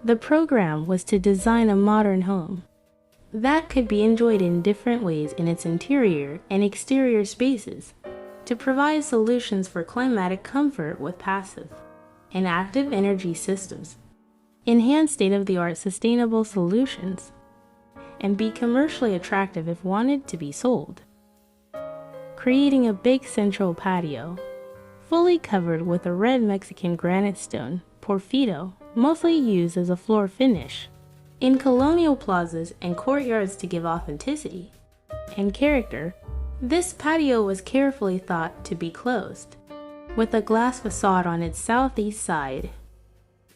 The program was to design a modern home that could be enjoyed in different ways in its interior and exterior spaces, to provide solutions for climatic comfort with passive and active energy systems, enhance state-of-the-art sustainable solutions, and be commercially attractive if wanted to be sold. Creating a big central patio, fully covered with a red Mexican granite stone, Porfido, mostly used as a floor finish, in colonial plazas and courtyards to give authenticity and character. This patio was carefully thought to be closed, with a glass facade on its southeast side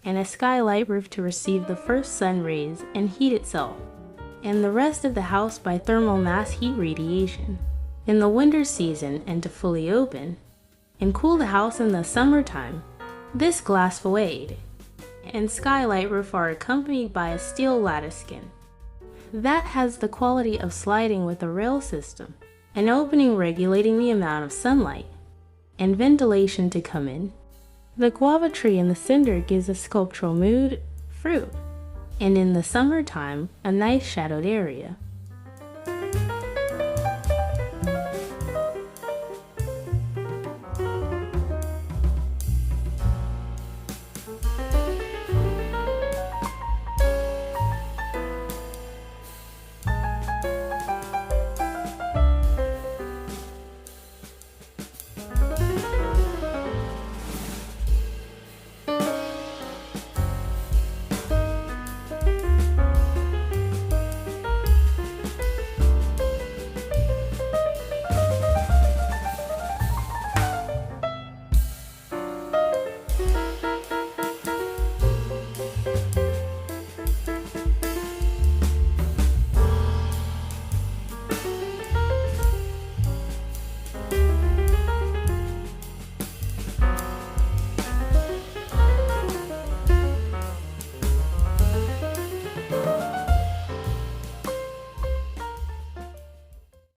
and a skylight roof to receive the first sun rays and heat itself, and the rest of the house by thermal mass heat radiation in the winter season, and to fully open and cool the house in the summertime. This glass facade and skylight roof are accompanied by a steel lattice skin that has the quality of sliding with a rail system, an opening regulating the amount of sunlight and ventilation to come in. The guava tree in the center gives a sculptural mood, fruit, and in the summertime, a nice shadowed area.